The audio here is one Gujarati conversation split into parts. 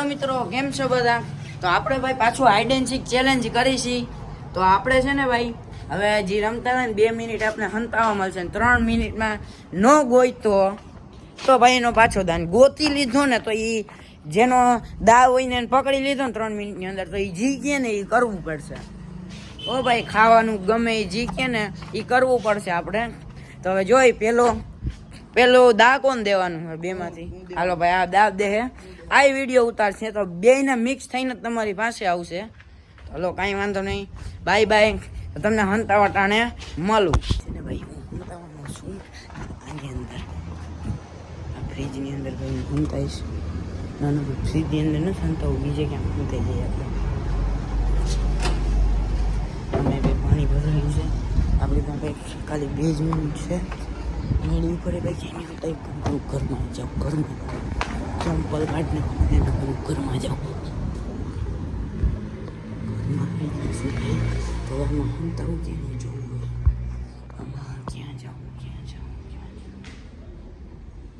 હેલો મિત્રો, કેમ છો બધા? તો આપણે ભાઈ પાછું હાઈડ એન્ડ સીક ચેલેન્જ કરીશી. તો આપણે છે ને ભાઈ હવે જે રમતા હોય ને 2 મિનિટ આપણે હંતાવા મળશે ને 3 મિનિટમાં નો ગોઈતો તો ભાઈ એનો પાછો દાન ગોતી લીધો ને તો એ જેનો દા હોય ને પકડી લીધો ને 3 મિનિટની અંદર તો એ જીકે ને એ કરવું પડશે. ઓ ભાઈ ખાવાનું ગમે એ જીકે ને એ કરવું પડશે આપણે. તો હવે જોઈ પેલો દા કોણ દેવાનું હોય બેમાંથી? હાલો ભાઈ આ દા દે હે. આ વિડીયો ઉતારશે તો બેયને મિક્સ થઈને તમારી પાસે આવશે. હલો કાંઈ વાંધો નહીં, બાય બાય. તો તમને હંતાવા ટાણે મળું છે ને ભાઈ. હું હંતાવાનો છું આની અંદર, આ ફ્રીજની અંદર ભાઈ હું હંતાઈશ. ના ના ફ્રીજની અંદર નથી હંતાવું, બીજે ક્યાંક હંતાઈ જઈએ આપણે. અમે ભાઈ પાણી ભરેલું છે આપણી ત્યાં ભાઈ, ખાલી 2 જ મિનિટ છે. મેળી ઉપર ભાઈ ક્યાંય હંતાઈ ઘરમાં જાઉં, ઘરમાં ચંપલ કાઢને ઘરમાં જાઉં. તો આમાં હંતાવું ક્યાં જોવું, આમાં ક્યાં જાઉં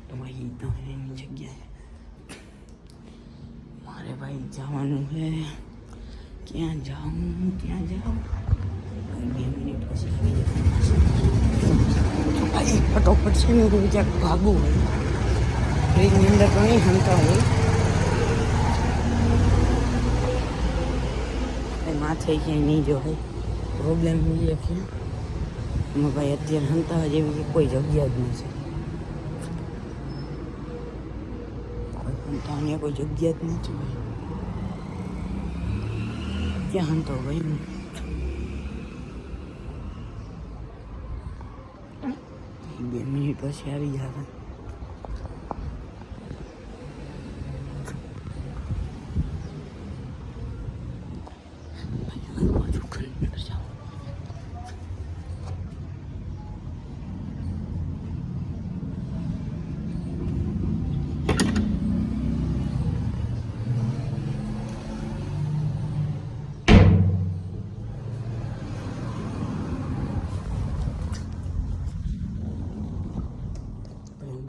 તો ભાઈ એની જગ્યાએ મારે ભાઈ જવાનું છે. ક્યાં જાઉં 2 મિનિટ પછી આવી જાય ભાઈ. ફટોફટ છે ને ક્યાંક ભાગવું હોય, ફ્રીજની અંદર તો નહીં હંતા હોય. માથે ક્યાંય નહીં જો ભાઈ, પ્રોબ્લેમ એ છે એમાં ભાઈ. અત્યારે હંતાવા જેવી કોઈ જગ્યા જ નથી, હંતાવાની કોઈ જગ્યા જ નથી ભાઈ. ક્યાં હંતો ભાઈ? 2 મિનિટ પછી આવી જાય.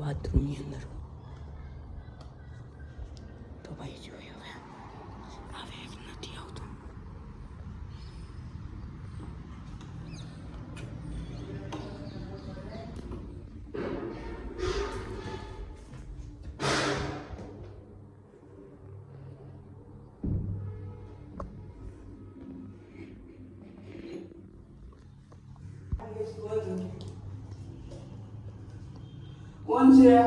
બાથરૂમની અંદર તો ભાઈ જોયું હવે આવે કે નથી આવતું. કોણ છે?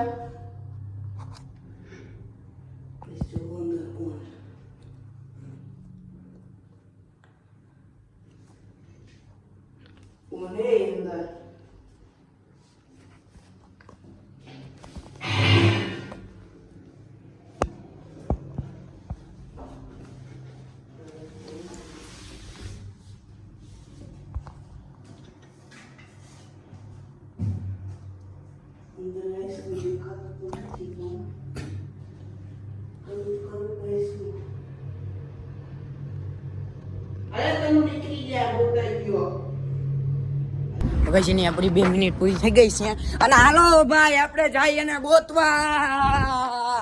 પછી ની આપણી 2 મિનિટ પૂરી થઈ ગઈ છે અને હાલો ભાઈ આપણે જઈએ ને ગોતવા.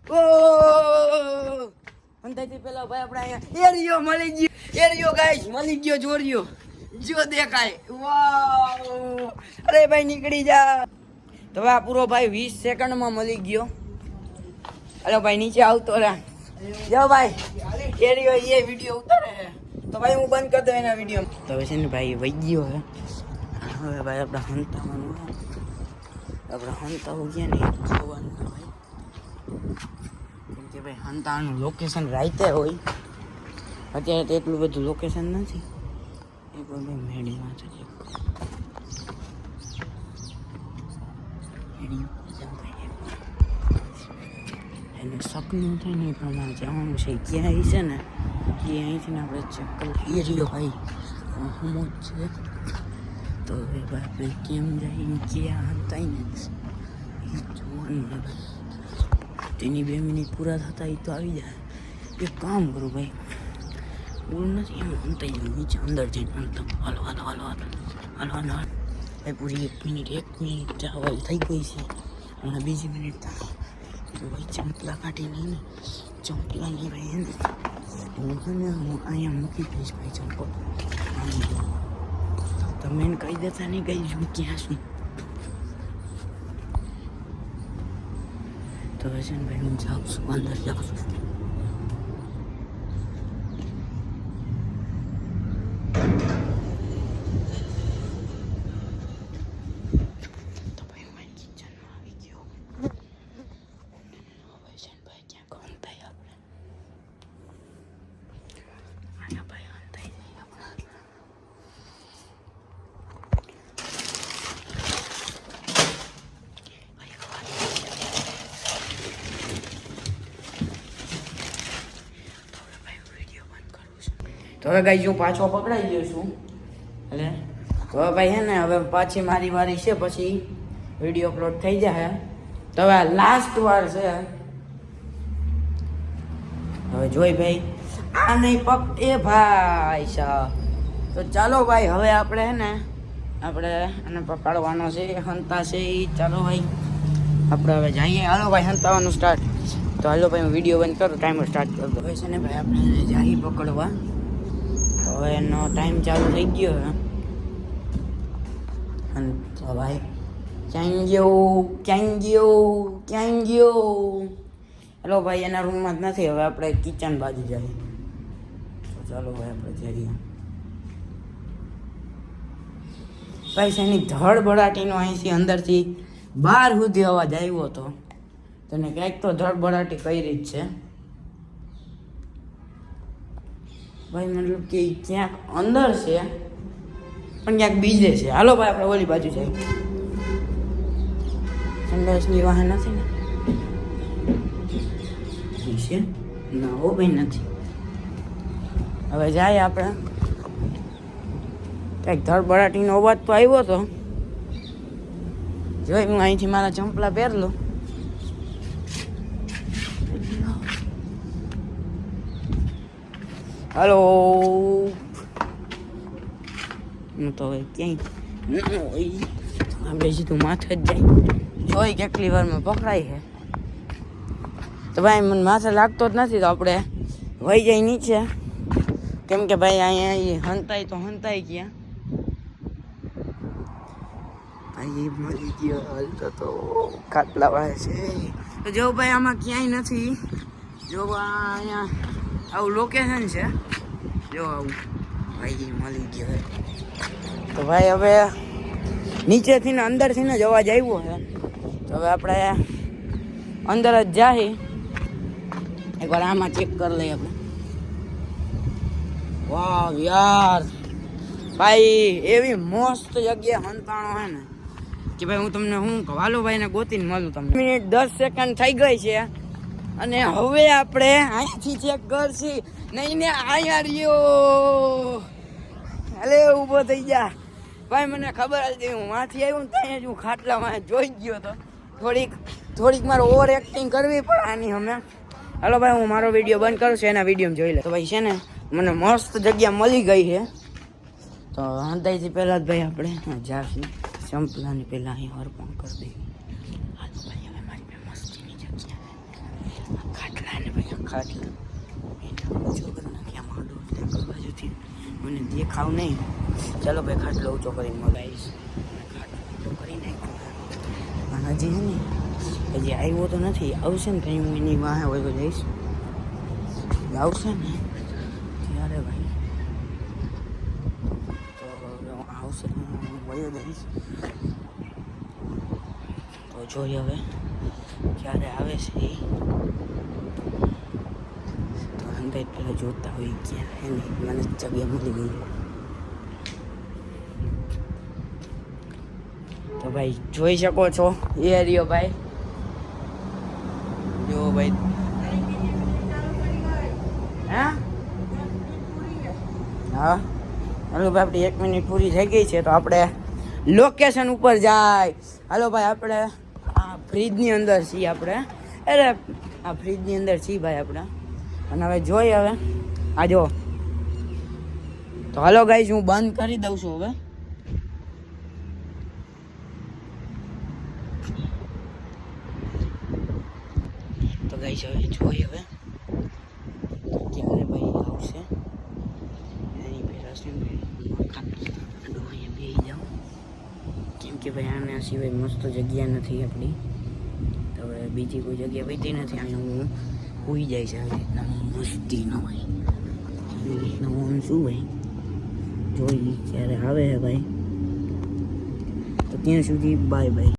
ઓ અંતથી પેલા ભાઈ આપણે અહીંયા એરિયો મળી ગયો. એરિયો ગાઈસ મળી ગયો, જોરિયો જો દેખાય. વાવ, અરે ભાઈ નીકળી જા. તો આ પૂરો ભાઈ 20 સેકન્ડમાં મળી ગયો. હાલો ભાઈ નીચે આવતો રહે. જો ભાઈ એરિયો એ વિડીયો ઉતારે તો ભાઈ હું બંધ કરી દઉં એના વિડીયો. તો હવે છે ને ભાઈ વહી ગયો હવે. હવે ભાઈ આપણે હંતાવાનું, આપણે હંતાવું ગયા ને જોવાનું ભાઈ. કેમ કે ભાઈ હંતાવાનું લોકેશન રાઈતે હોય, અત્યારે તો એટલું બધું લોકેશન નથી. એ કોઈ ભાઈ મેળીમાં છે એને સપનું થાય ને એ પ્રમાણે જવાનું છે. ક્યાંય છે ને એ અહીંથી આપણે ચક્કર એરિયો ભાઈ હું છે. તો હવે ભાઈ કેમ જાય ક્યાં હતા ને એ જોવાનું ભાઈ. તેની 2 મિનિટ પૂરા થતા એ તો આવી જાય. એક કામ કરું ભાઈ, બોલ નથી એમ હંતાઈ જાઉં નીચે અંદર જઈને હંતાવ. હાલો ભાઈ પૂરી 1 મિનિટ જવા થઈ ગઈ છે. હમણાં બીજી મિનિટ થાય તો ભાઈ ચંપલા કાઢીને ચંપલા નહીં ભાઈ હું છે ને હું અહીંયા મૂકી દઈશ ભાઈ ચંપલ તમે એને કહી દેતા નહીં કઈ હું ક્યાં છું તો હવે છે ને ભાઈ હું જાઉં છું અંદર જાઉં છું તો ભાઈ હું કિચનમાં આવી ગયો હવે છે ને ભાઈ ક્યાંક હંતાઈ આપણે અહીંયા ભાઈ હંતાઈ જઈએ આપણે તો હવે ગાઈ હું પાછો પકડાઈ ગયો છું એટલે તો હવે ભાઈ હે ને હવે પાછી મારી વારી છે પછી વિડીયો અપલોડ થઈ જાય તો હવે આ લાસ્ટ વાર છે હવે જોઈ ભાઈ આ નહીં પકડે ભાઈ સાહેબ તો ચાલો ભાઈ હવે આપણે હે ને આપણે આને પકડવાનો છે હંતા છે એ ચાલો ભાઈ આપણે હવે જઈએ હાલો ભાઈ હંતાવાનું સ્ટાર્ટ તો હાલો ભાઈ હું વિડીયો બંધ કરું ટાઈમર સ્ટાર્ટ કરી દો હવે છે ને ભાઈ આપણે જઈએ પકડવા હવે એનો ટાઈમ ચાલુ થઈ ગયો અને તો ભાઈ ક્યાં ગયો હેલો ભાઈ એના રૂમમાં જ નથી હવે આપણે કિચન બાજુ જઈએ તો ચાલો ભાઈ આપણે જઈએ ભાઈ એની ધડબડાટીનો અહીંથી અંદરથી બહાર સુધી અવાજ આવ્યો હતો તને ક્યાંક તો ધડબડાટી કરી જ છે ભાઈ મતલબ કે ક્યાંક અંદર છે પણ ક્યાંક બીજે છે હાલો ભાઈ આપણે ઓલી બાજુ જઈએ સંડાસની વાહન નથી ને છે ના હો ભાઈ નથી હવે જાય આપણે ક્યાંક ધડબડાટીનો અવાજ તો આવ્યો હતો જોઈ હું અહીંથી મારા ચંપલા પહેર લઉં હલો હું તો હવે ક્યાંય આપણે સીધું માથે જ જાય જોઈ કેટલી વારમાં પકડાય છે તો ભાઈ મને માથે લાગતો જ નથી તો આપણે વહી જાય નીચે કેમ કે ભાઈ અહીંયા હંતાઈ તો હંતાઈ ગયા ભાઈ મરી ગયો હાલતો તો ખાટલા વાળે છે તો જો ભાઈ આમાં ક્યાંય નથી જો અહીંયા આવું લોકેશન છે જો આવું ભાઈ મળી ગયો તો ભાઈ હવે નીચેથી ને અંદરથી ને જ અવાજ આવ્યો છે તો હવે આપણે અંદર જ જાય એકવાર આમાં ચેક કરી લઈએ આપણે વાહ યાર ભાઈ એવી મસ્ત જગ્યા હંતાણો હે ને કે ભાઈ હું તમને શું કહું હાલો ભાઈને ગોતીને મળું તમને મિનિટ 10 સેકન્ડ થઈ ગઈ છે અને હવે આપણે અહીંથી ચેક કરશી નહીં ને અહીંયા રહ્યો અલે ઊભો થઈ જા ભાઈ મને ખબર હતી હું માંથી આવ્યું ને ત્યાં જ હું ખાટલામાં જોઈ ગયો હતો થોડીક મારે ઓવર એક્ટિંગ કરવી પડે આની અમે હાલો ભાઈ હું મારો વિડીયો બંધ કરું છું એના વિડીયો જોઈ લે તો ભાઈ છે ને મને મસ્ત જગ્યા મળી ગઈ છે તો હંતાઈથી પહેલાં જ ભાઈ આપણે જાશું ચંપલાની પહેલાં અહીં અર્પણ કરી દઈએ હાલો ભાઈ હવે મારી પાસે મસ્તીની જગ્યા ખાટલા ને ભાઈ ખાટલા ઊંચો કરી નાખ્યા માંડો એટલે બાજુથી મને દેખાવ નહીં ચાલો ભાઈ ખાટલો ઊંચો કરીને મગાવીશ ખાટલો કરી નાખ્યો અને હજી છે ને હજી આવ્યો તો નથી આવશે ને કંઈ હું એની વાહે હોય તો જઈશ આવશે ને ત્યારે ભાઈ તો આવશે વયો જઈશ તો જોઈએ હવે ક્યારે આવે છે એ તો અંદર પેલા જોતા હોય ક્યાં એને મને જગ્યા મળી ગઈ તો ભાઈ જોઈ શકો છો એ રહ્યો ભાઈ જો ભાઈ હા હા હાલો ભાઈ આપણી 1 મિનિટ પૂરી થઈ ગઈ છે તો આપણે લોકેશન ઉપર જાય હાલો ભાઈ આપણે આ ફ્રીજની અંદર છીએ આપણે અરે આ ફ્રીજની અંદર છીએ ભાઈ આપણે અને હવે જોઈએ હવે આ જો તો હાલો ગાઈસ હું બંધ કરી દઉં છું હવે તો ગાઈસ હવે જોઈએ હવે કે ભાઈ આના સિવાય મસ્ત જગ્યા નથી આપણી. તો હવે બીજી કોઈ જગ્યા વહીતી નથી. અહીંયા હું હોઈ જાય છે આવી રીતના મસ્તી ન હોય આવી રીતના હું શું ભાઈ જોઈ ક્યારે આવે છે ભાઈ. તો ત્યાં સુધી બાય બાય.